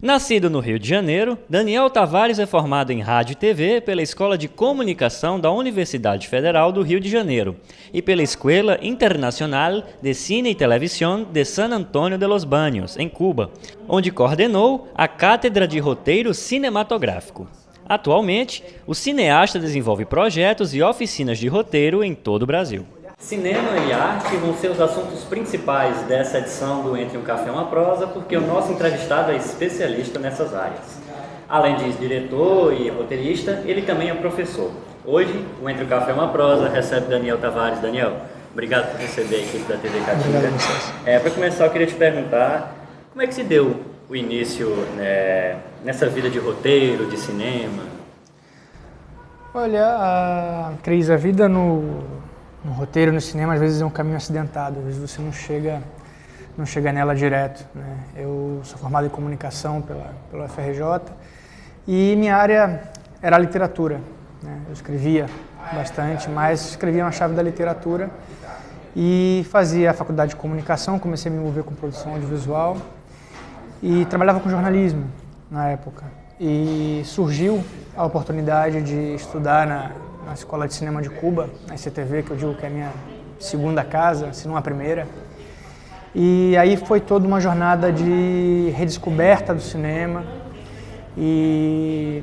Nascido no Rio de Janeiro, Daniel Tavares é formado em Rádio e TV pela Escola de Comunicação da Universidade Federal do Rio de Janeiro e pela Escuela Internacional de Cine e Televisión de San Antonio de los Baños, em Cuba, onde coordenou a Cátedra de Roteiro Cinematográfico. Atualmente, o cineasta desenvolve projetos e oficinas de roteiro em todo o Brasil. Cinema e arte vão ser os assuntos principais dessa edição do Entre um Café e uma Prosa, porque o nosso entrevistado é especialista nessas áreas. Além de diretor e roteirista, ele também é professor. Hoje, o Entre um Café e uma Prosa recebe Daniel Tavares. Daniel, obrigado por receber a equipe da TV Catinga. Obrigado a vocês. Para começar, eu queria te perguntar como é que se deu o início nessa vida de roteiro, de cinema? Olha, Cris, a vida no roteiro, no cinema, às vezes é um caminho acidentado, às vezes você não chega nela direto, né? Eu sou formado em comunicação pela UFRJ e minha área era a literatura, né? Eu escrevia bastante, mas escrevia na chave da literatura e fazia a faculdade de comunicação, comecei a me envolver com produção audiovisual e trabalhava com jornalismo na época. E surgiu a oportunidade de estudar na Escola de Cinema de Cuba, na ICTV, que eu digo que é a minha segunda casa, se não a primeira. E aí foi toda uma jornada de redescoberta do cinema e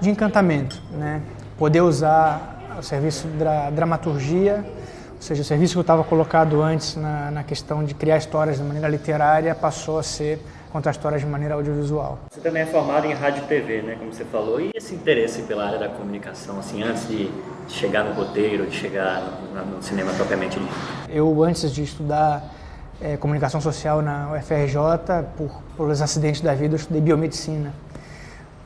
de encantamento, né? Poder usar o serviço da dramaturgia, ou seja, o serviço que eu estava colocado antes na questão de criar histórias de maneira literária passou a ser contar histórias de maneira audiovisual. Você também é formado em rádio e TV, né, como você falou, e esse interesse pela área da comunicação, assim, antes de chegar no roteiro, de chegar no cinema propriamente dito? Eu, antes de estudar comunicação social na UFRJ, pelos acidentes da vida, eu estudei biomedicina,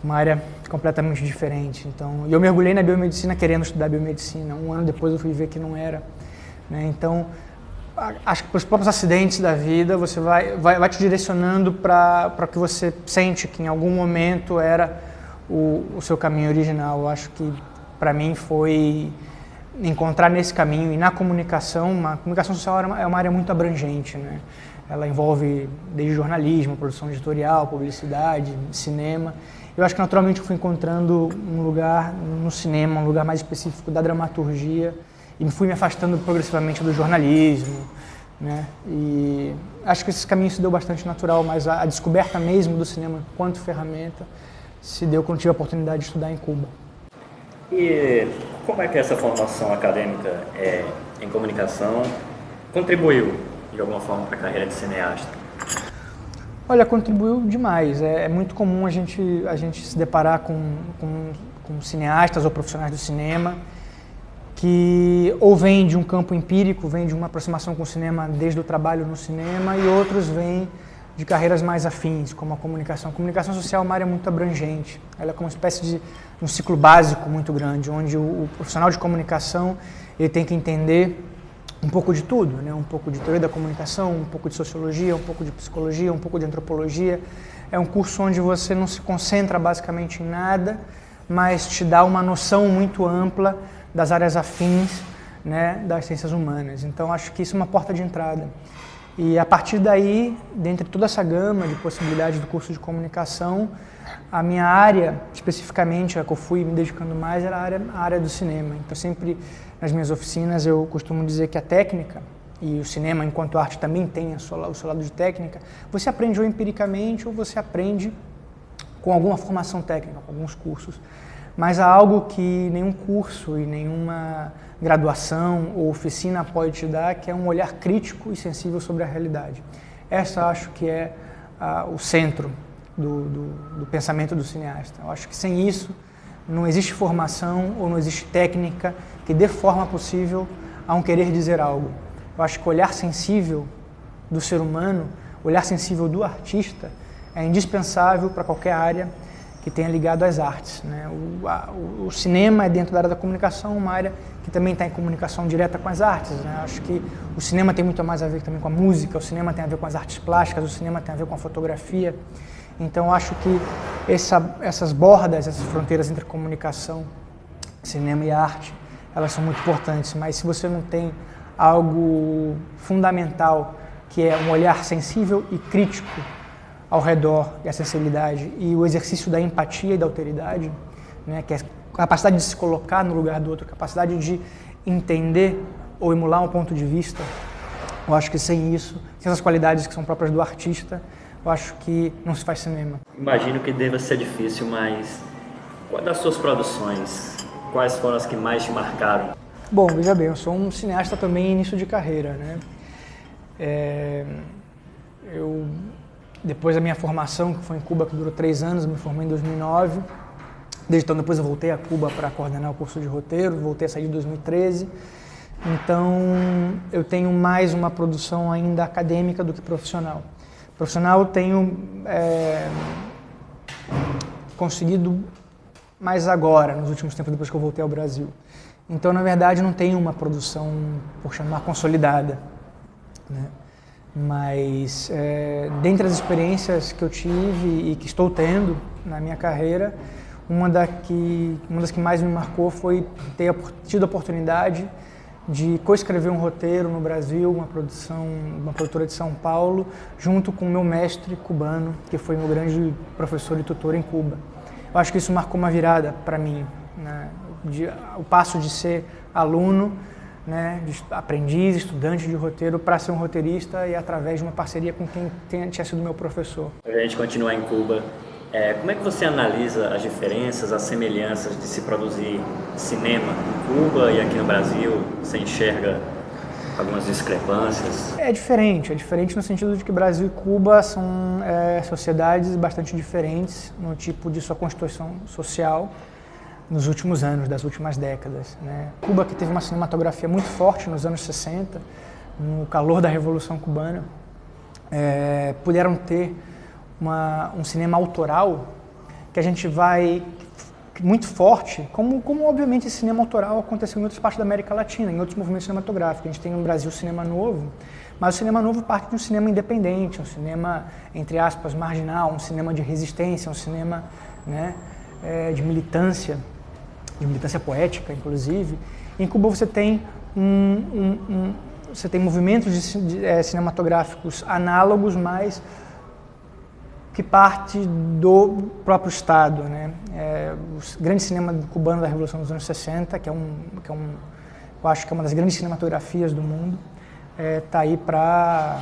uma área completamente diferente. Então, eu mergulhei na biomedicina querendo estudar biomedicina. Um ano depois eu fui ver que não era, né? Então, acho que pelos próprios acidentes da vida, você vai te direcionando para o que você sente que em algum momento era o seu caminho original. Eu acho que para mim foi encontrar nesse caminho e na comunicação. A comunicação social é uma área muito abrangente, né? Ela envolve desde jornalismo, produção editorial, publicidade, cinema. Eu acho que naturalmente eu fui encontrando um lugar no cinema, um lugar mais específico da dramaturgia, e fui me afastando progressivamente do jornalismo, né? E acho que esse caminho se deu bastante natural, mas a descoberta mesmo do cinema enquanto ferramenta se deu quando tive a oportunidade de estudar em Cuba. E como é que essa formação acadêmica em comunicação contribuiu, de alguma forma, para a carreira de cineasta? Olha, contribuiu demais. É muito comum a gente se deparar com cineastas ou profissionais do cinema que ou vêm de um campo empírico, vêm de uma aproximação com o cinema desde o trabalho no cinema, e outros vêm de carreiras mais afins, como a comunicação. A comunicação social é uma área muito abrangente. Ela é como uma espécie de um ciclo básico muito grande, onde o profissional de comunicação ele tem que entender um pouco de tudo, né? Um pouco de teoria da comunicação, um pouco de sociologia, um pouco de psicologia, um pouco de antropologia. É um curso onde você não se concentra basicamente em nada, mas te dá uma noção muito ampla das áreas afins, né, das ciências humanas. Então, acho que isso é uma porta de entrada. E, a partir daí, dentre toda essa gama de possibilidades do curso de comunicação, a minha área, especificamente, a que eu fui me dedicando mais, era a área do cinema. Então, sempre nas minhas oficinas, eu costumo dizer que a técnica, e o cinema, enquanto arte, também tem o seu lado de técnica, você aprende ou empiricamente ou você aprende com alguma formação técnica, com alguns cursos. Mas há algo que nenhum curso e nenhuma graduação ou oficina pode te dar, que é um olhar crítico e sensível sobre a realidade. Essa acho que é o centro do pensamento do cineasta. Eu acho que sem isso não existe formação ou não existe técnica que dê forma possível a um querer dizer algo. Eu acho que o olhar sensível do ser humano, o olhar sensível do artista, é indispensável para qualquer área que tenha ligado às artes, né? O cinema é, dentro da área da comunicação, uma área que também está em comunicação direta com as artes, né? Acho que o cinema tem muito mais a ver também com a música, o cinema tem a ver com as artes plásticas, o cinema tem a ver com a fotografia. Então, acho que essas bordas, essas fronteiras entre comunicação, cinema e arte, elas são muito importantes, mas se você não tem algo fundamental, que é um olhar sensível e crítico ao redor e a sensibilidade e o exercício da empatia e da alteridade, né, que é a capacidade de se colocar no lugar do outro, a capacidade de entender ou emular um ponto de vista, eu acho que sem isso, sem essas qualidades que são próprias do artista, eu acho que não se faz cinema. Imagino que deva ser difícil, mas quais das suas produções, quais foram as que mais te marcaram? Bom, veja bem, eu sou um cineasta também em início de carreira, né? Depois da minha formação, que foi em Cuba, que durou 3 anos, me formei em 2009. Desde então, depois eu voltei a Cuba para coordenar o curso de roteiro, voltei a sair em 2013. Então, eu tenho mais uma produção ainda acadêmica do que profissional. Profissional, eu tenho conseguido mais agora, nos últimos tempos, depois que eu voltei ao Brasil. Então, na verdade, não tenho uma produção, por chamar, consolidada, né? Mas, dentre as experiências que eu tive e que estou tendo na minha carreira, uma das que mais me marcou foi ter tido a oportunidade de coescrever um roteiro no Brasil, uma produtora de São Paulo, junto com o meu mestre cubano, que foi meu grande professor e tutor em Cuba. Eu acho que isso marcou uma virada para mim, né? O passo de ser aluno, né, de aprendiz, estudante de roteiro, para ser um roteirista e através de uma parceria com quem tinha sido meu professor. Para a gente continuar em Cuba, como é que você analisa as diferenças, as semelhanças de se produzir cinema em Cuba e aqui no Brasil? Você enxerga algumas discrepâncias? É diferente no sentido de que Brasil e Cuba são sociedades bastante diferentes no tipo de sua constituição social nos últimos anos, das últimas décadas, né? Cuba, que teve uma cinematografia muito forte nos anos 60, no calor da Revolução Cubana, puderam ter um cinema autoral que a gente vai muito forte, como obviamente esse cinema autoral aconteceu em outras partes da América Latina, em outros movimentos cinematográficos. A gente tem no Brasil o cinema novo, mas o cinema novo parte de um cinema independente, um cinema, entre aspas, marginal, um cinema de resistência, um cinema, né, de militância poética, inclusive. Em Cuba você tem movimentos cinematográficos análogos, mas que parte do próprio Estado, né? O grande cinema cubano da Revolução dos anos 60, eu acho que é uma das grandes cinematografias do mundo, está aí para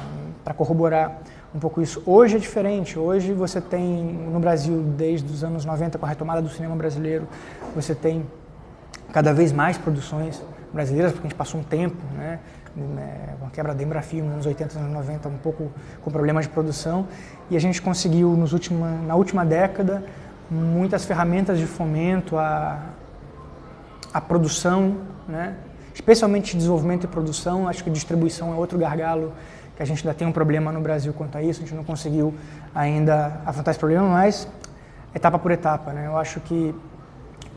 corroborar um pouco isso. Hoje é diferente. Hoje você tem, no Brasil, desde os anos 90, com a retomada do cinema brasileiro, você tem cada vez mais produções brasileiras, porque a gente passou um tempo, né, com a quebra da Embrafilme, nos anos 80, anos 90, um pouco com problemas de produção, e a gente conseguiu, na última década, muitas ferramentas de fomento à produção, né, especialmente desenvolvimento e produção. Acho que distribuição é outro gargalo, que a gente ainda tem um problema no Brasil quanto a isso, a gente não conseguiu ainda afrontar esse problema, mas etapa por etapa, né? Eu acho que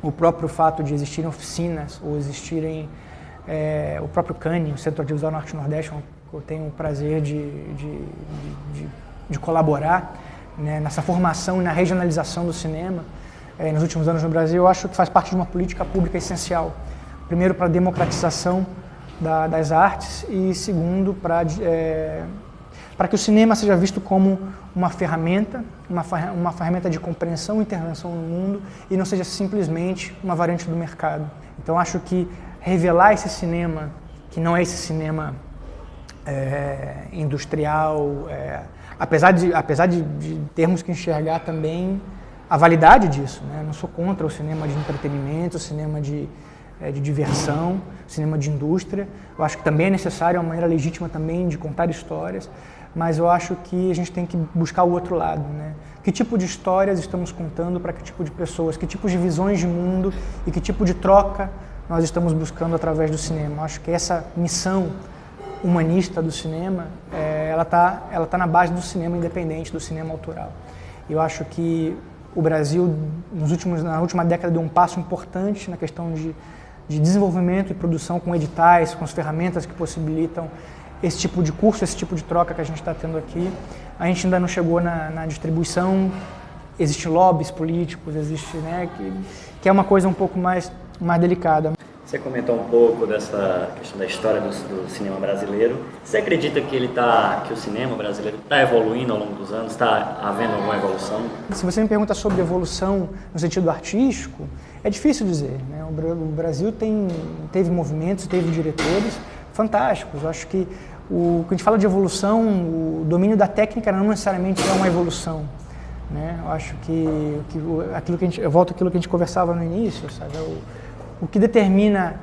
o próprio fato de existirem oficinas ou existirem o próprio CANI, o Centro Audiovisual Norte-Nordeste, eu tenho o prazer de colaborar, né, nessa formação e na regionalização do cinema nos últimos anos no Brasil. Eu acho que faz parte de uma política pública essencial. Primeiro, para a democratização das artes e, segundo, para que o cinema seja visto como uma ferramenta de compreensão e intervenção no mundo e não seja simplesmente uma variante do mercado. Então, acho que revelar esse cinema, que não é esse cinema industrial, apesar de termos que enxergar também a validade disso, né? Não sou contra o cinema de entretenimento, o cinema de diversão, cinema de indústria. Eu acho que também é necessário, é uma maneira legítima também de contar histórias, mas eu acho que a gente tem que buscar o outro lado, né? Que tipo de histórias estamos contando para que tipo de pessoas, que tipos de visões de mundo e que tipo de troca nós estamos buscando através do cinema. Eu acho que essa missão humanista do cinema, ela tá na base do cinema independente, do cinema autoral. Eu acho que o Brasil, na última década, deu um passo importante na questão de desenvolvimento e produção com editais, com as ferramentas que possibilitam esse tipo de curso, esse tipo de troca que a gente está tendo aqui. A gente ainda não chegou na distribuição, existem lobbies políticos, existe, né, que é uma coisa um pouco mais delicada. Você comentou um pouco dessa questão da história do cinema brasileiro. Você acredita que o cinema brasileiro está evoluindo ao longo dos anos? Está havendo alguma evolução? Se você me pergunta sobre evolução no sentido artístico, é difícil dizer, né? O Brasil teve movimentos, teve diretores fantásticos. Eu acho que quando a gente fala de evolução, o domínio da técnica não necessariamente é uma evolução, né? Eu acho eu volto àquilo que a gente conversava no início, sabe? O que determina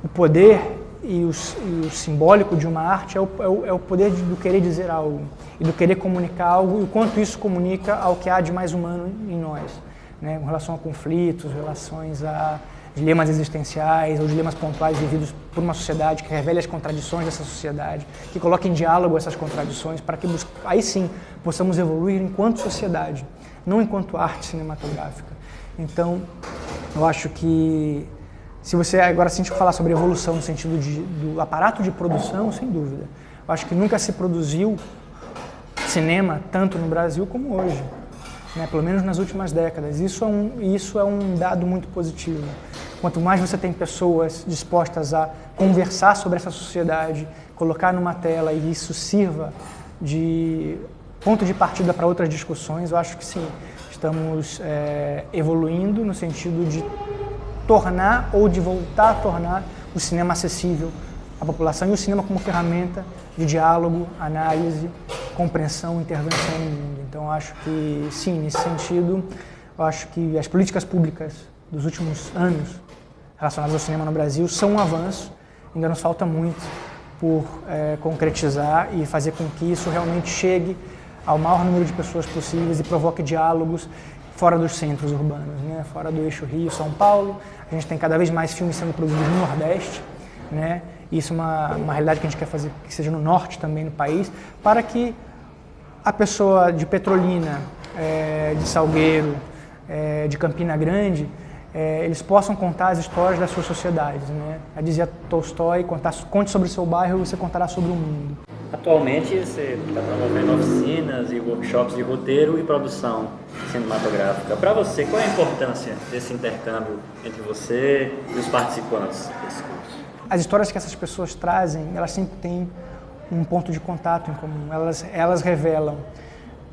o poder e o simbólico de uma arte é o poder do querer dizer algo e do querer comunicar algo e o quanto isso comunica ao que há de mais humano em nós, né? Com relação a conflitos, relações a dilemas existenciais ou dilemas pontuais vividos por uma sociedade que revele as contradições dessa sociedade, que coloque em diálogo essas contradições para que aí sim possamos evoluir enquanto sociedade, não enquanto arte cinematográfica. Então, eu acho que se a gente falar sobre evolução no sentido do aparato de produção, sem dúvida. Eu acho que nunca se produziu cinema tanto no Brasil como hoje, né? Pelo menos nas últimas décadas. Isso é um dado muito positivo. Quanto mais você tem pessoas dispostas a conversar sobre essa sociedade, colocar numa tela e isso sirva de ponto de partida para outras discussões, eu acho que sim, estamos evoluindo no sentido de tornar ou de voltar a tornar o cinema acessível à população e o cinema como ferramenta de diálogo, análise, compreensão, intervenção no mundo. Então, eu acho que, sim, nesse sentido, eu acho que as políticas públicas dos últimos anos relacionadas ao cinema no Brasil são um avanço, ainda nos falta muito por concretizar e fazer com que isso realmente chegue ao maior número de pessoas possíveis e provoque diálogos fora dos centros urbanos, né? Fora do eixo Rio-São Paulo. A gente tem cada vez mais filmes sendo produzidos no Nordeste, né? Isso é uma realidade que a gente quer fazer que seja no Norte também no país, para que a pessoa de Petrolina, de Salgueiro, de Campina Grande, eles possam contar as histórias das suas sociedades, né? Já dizia Tolstói, conte sobre o seu bairro e você contará sobre o mundo. Atualmente você está promovendo oficinas e workshops de roteiro e produção cinematográfica. Para você, qual é a importância desse intercâmbio entre você e os participantes desse curso? As histórias que essas pessoas trazem, elas sempre têm um ponto de contato em comum. Elas revelam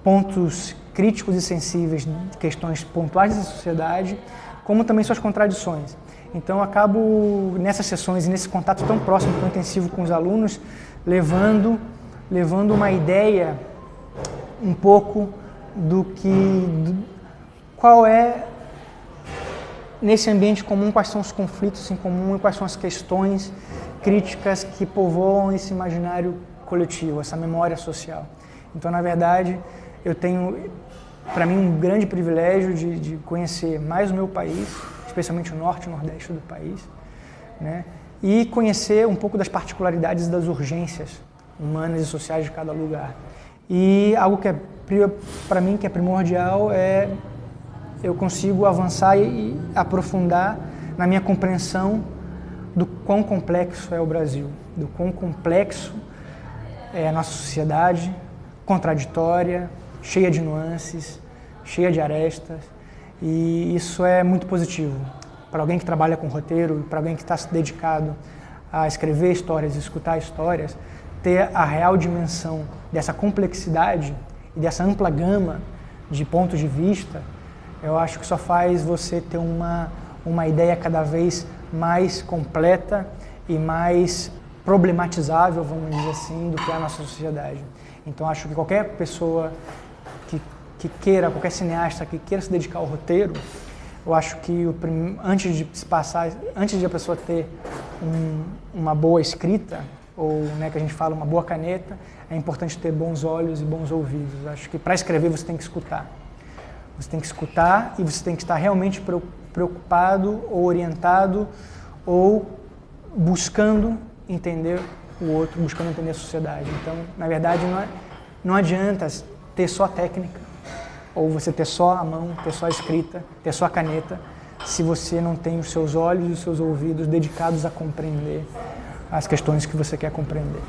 pontos críticos e sensíveis de questões pontuais da sociedade, como também suas contradições. Então, eu acabo, nessas sessões e nesse contato tão próximo, tão intensivo com os alunos, levando uma ideia um pouco qual é, nesse ambiente comum, quais são os conflitos em comum e quais são as questões críticas que povoam esse imaginário coletivo, essa memória social. Então, na verdade, eu tenho, para mim, um grande privilégio de conhecer mais o meu país, especialmente o norte e o nordeste do país, né? E conhecer um pouco das particularidades das urgências humanas e sociais de cada lugar. E algo que para mim que é primordial é eu consigo avançar e aprofundar na minha compreensão do quão complexo é o Brasil, do quão complexo é a nossa sociedade, contraditória, cheia de nuances, cheia de arestas, e isso é muito positivo. Para alguém que trabalha com roteiro, para alguém que está se dedicado a escrever histórias, escutar histórias, ter a real dimensão dessa complexidade e dessa ampla gama de pontos de vista, eu acho que só faz você ter uma ideia cada vez mais completa e mais problematizável, vamos dizer assim, do que é a nossa sociedade. Então, acho que qualquer pessoa que queira, qualquer cineasta que queira se dedicar ao roteiro, eu acho que antes de a pessoa ter uma boa escrita, ou, né, que a gente fala, uma boa caneta, é importante ter bons olhos e bons ouvidos. Eu acho que para escrever você tem que escutar. Você tem que escutar e você tem que estar realmente preocupado ou orientado ou buscando entender o outro, buscando entender a sociedade. Então, na verdade, não adianta ter só técnica, ou você ter só a mão, ter só a escrita, ter só a caneta, se você não tem os seus olhos e os seus ouvidos dedicados a compreender as questões que você quer compreender.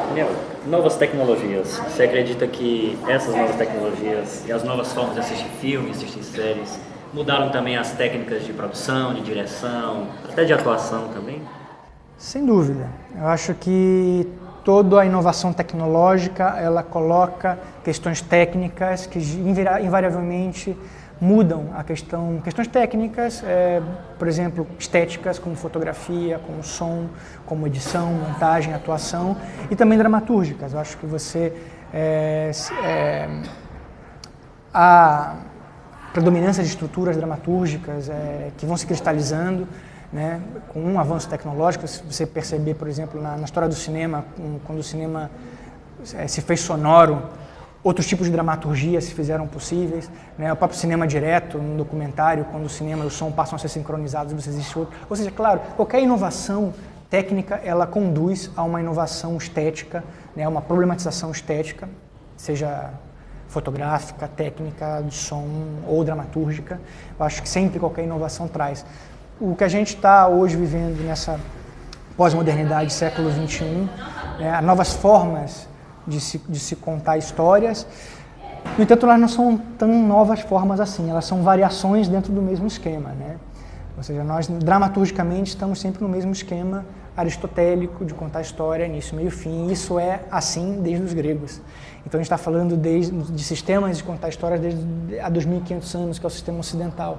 Daniel, novas tecnologias. Você acredita que essas novas tecnologias e as novas formas de assistir filmes, assistir séries, Mudaram também as técnicas de produção, de direção, até de atuação também? Sem dúvida. Eu acho que toda a inovação tecnológica, ela coloca questões técnicas que invariavelmente mudam a questões técnicas, por exemplo, estéticas, como fotografia, como som, como edição, montagem, atuação, e também dramatúrgicas. Eu acho que a predominância de estruturas dramatúrgicas que vão se cristalizando, né, com um avanço tecnológico. Se você perceber, por exemplo, na história do cinema, quando o cinema se fez sonoro, outros tipos de dramaturgia se fizeram possíveis, né? O próprio cinema direto, no documentário, quando o cinema e o som passam a ser sincronizados, você existe outro. Ou seja, claro, qualquer inovação técnica, ela conduz a uma inovação estética, né? Uma problematização estética, seja fotográfica, técnica, de som ou dramatúrgica. Eu acho que sempre qualquer inovação traz. O que a gente está hoje vivendo nessa pós-modernidade, século XXI, novas formas de se contar histórias. No entanto, elas não são tão novas formas assim, elas são variações dentro do mesmo esquema, né? Ou seja, nós dramaturgicamente estamos sempre no mesmo esquema aristotélico de contar história, início, meio, fim. Isso é assim desde os gregos. Então a gente está falando de sistemas de contar histórias desde há 2.500 anos, que é o sistema ocidental,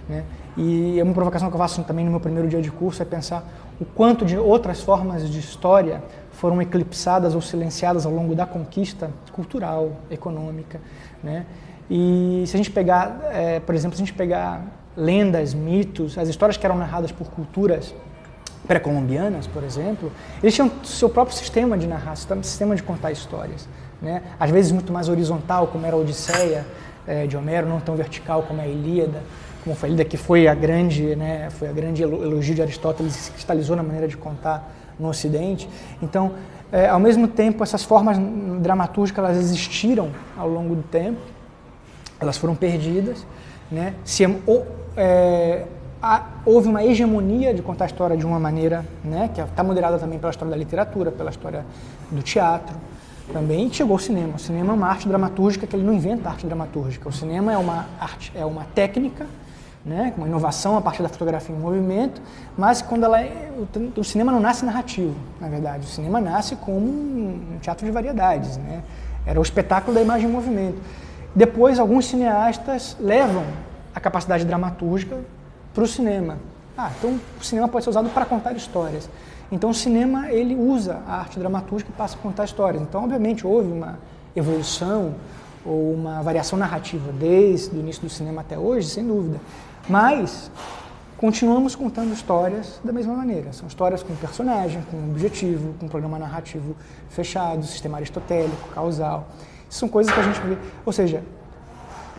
né? E uma provocação que eu faço também no meu primeiro dia de curso é pensar o quanto de outras formas de história foram eclipsadas ou silenciadas ao longo da conquista cultural, econômica, né? E se a gente pegar, por exemplo, se a gente pegar lendas, mitos, as histórias que eram narradas por culturas pré-colombianas, por exemplo, eles tinham seu próprio sistema de narrar, sistema de contar histórias, né? Às vezes muito mais horizontal, como era a Odisseia de Homero, não tão vertical como a Ilíada, como foi a Ilíada, que foi a grande elogio de Aristóteles, se cristalizou na maneira de contar no Ocidente. Então, ao mesmo tempo, essas formas dramatúrgicas, elas existiram ao longo do tempo, elas foram perdidas, né? Houve uma hegemonia de contar a história de uma maneira, né, que está moderada também pela história da literatura, pela história do teatro, também. E chegou o cinema. O cinema é uma arte dramatúrgica que ele não inventa arte dramatúrgica. O cinema é uma arte, é uma técnica, né, uma inovação a partir da fotografia em movimento, mas quando o cinema não nasce narrativo, na verdade. O cinema nasce como um teatro de variedades, né? Era o espetáculo da imagem em movimento. Depois, alguns cineastas levam a capacidade dramatúrgica para o cinema. Então o cinema pode ser usado para contar histórias. Então o cinema, ele usa a arte dramatúrgica e passa a contar histórias. Então, obviamente, houve uma evolução ou uma variação narrativa desde o início do cinema até hoje, sem dúvida. Mas continuamos contando histórias da mesma maneira. São histórias com personagem, com objetivo, com programa narrativo fechado, sistema aristotélico, causal. Isso são coisas que a gente vê. Ou seja,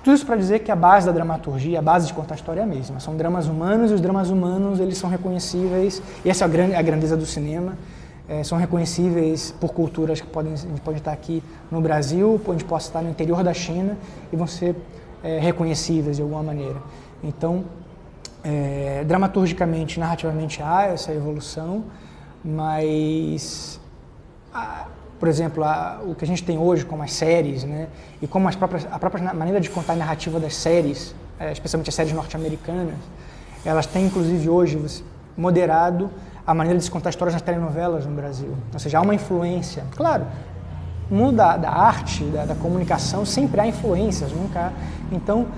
tudo isso para dizer que a base da dramaturgia, a base de contar a história é a mesma. São dramas humanos e os dramas humanos, eles são reconhecíveis, e essa é a grandeza do cinema, são reconhecíveis por culturas que a gente pode estar aqui no Brasil, a gente pode estar no interior da China e vão ser reconhecíveis de alguma maneira. Então, dramaturgicamente, narrativamente há essa evolução, mas por exemplo, o que a gente tem hoje como as séries, né, e como a própria maneira de contar a narrativa das séries, especialmente as séries norte-americanas, elas têm inclusive hoje moderado a maneira de se contar histórias nas telenovelas no Brasil. Ou seja, há uma influência. Claro, no mundo da arte, da comunicação, sempre há influências, nunca há. Então,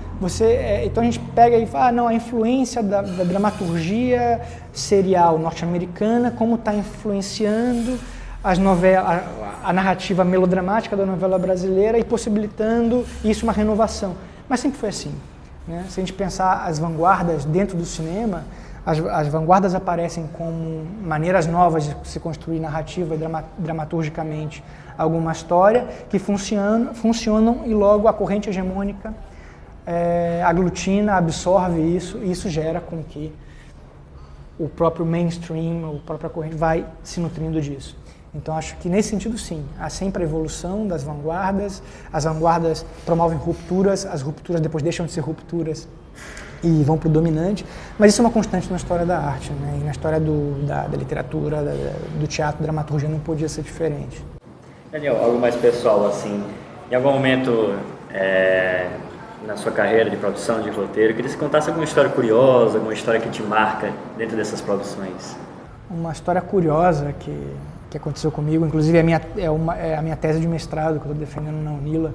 então a gente pega e fala, não, a influência da dramaturgia serial norte-americana, como está influenciando a narrativa melodramática da novela brasileira e possibilitando isso uma renovação. Mas sempre foi assim, né? Se a gente pensar as vanguardas dentro do cinema, as vanguardas aparecem como maneiras novas de se construir narrativa e dramaturgicamente alguma história que funcionam e logo a corrente hegemônica aglutina, absorve isso e isso gera com que o próprio mainstream, a própria corrente vai se nutrindo disso. Então, acho que nesse sentido, sim, há sempre a evolução das vanguardas, as vanguardas promovem rupturas, as rupturas depois deixam de ser rupturas e vão para o dominante, mas isso é uma constante na história da arte, né? E na história da literatura, do teatro, da dramaturgia não podia ser diferente. Daniel, algo mais pessoal, assim, em algum momento na sua carreira de produção de roteiro. Eu queria que você contasse alguma história curiosa, alguma história que te marca dentro dessas produções. Uma história curiosa que aconteceu comigo, inclusive é a minha tese de mestrado que eu estou defendendo na UNILA,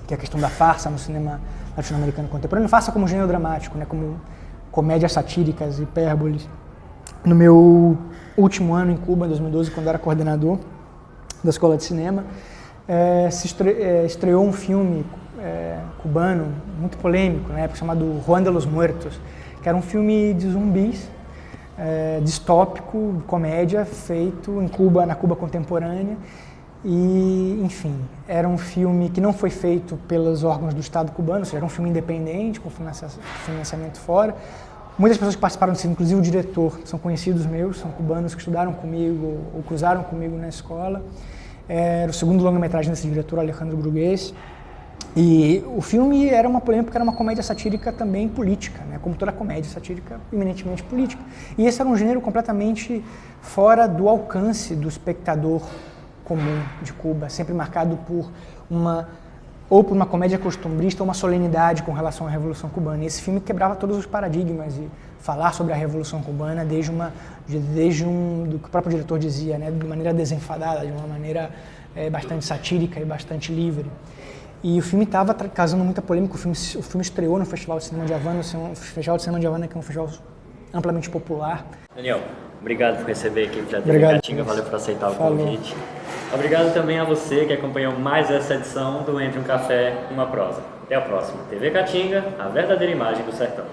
que é a questão da farsa no cinema latino-americano contemporâneo. Farsa como gênero dramático, né, como comédias satíricas, hipérboles. No meu último ano em Cuba, em 2012, quando eu era coordenador da Escola de Cinema, estreou um filme cubano muito polêmico, na época, chamado Juan de los Muertos, que era um filme de zumbis, distópico, comédia, feito em Cuba, na Cuba contemporânea. E, enfim, era um filme que não foi feito pelos órgãos do Estado cubano, ou seja, era um filme independente, com financiamento fora. Muitas pessoas que participaram desse, inclusive o diretor, são conhecidos meus, são cubanos que estudaram comigo ou cruzaram comigo na escola. Era o segundo longa-metragem desse diretor, Alejandro Brugués. E o filme era uma polêmica, era uma comédia satírica também política, né? Como toda comédia satírica, eminentemente política. E esse era um gênero completamente fora do alcance do espectador comum de Cuba, sempre marcado por uma comédia costumbrista ou uma solenidade com relação à Revolução Cubana. E esse filme quebrava todos os paradigmas e falar sobre a Revolução Cubana do que o próprio diretor dizia, né, de maneira desenfadada, de uma maneira bastante satírica e bastante livre. E o filme estava causando muita polêmica. O filme estreou no Festival de Cinema de Havana, o Festival de Cinema de Havana, que é um festival amplamente popular. Daniel, obrigado por receber aqui para a TV Caatinga, valeu por aceitar o convite. Obrigado também a você que acompanhou mais essa edição do Entre um Café e uma Prosa. Até a próxima. TV Caatinga, a verdadeira imagem do sertão.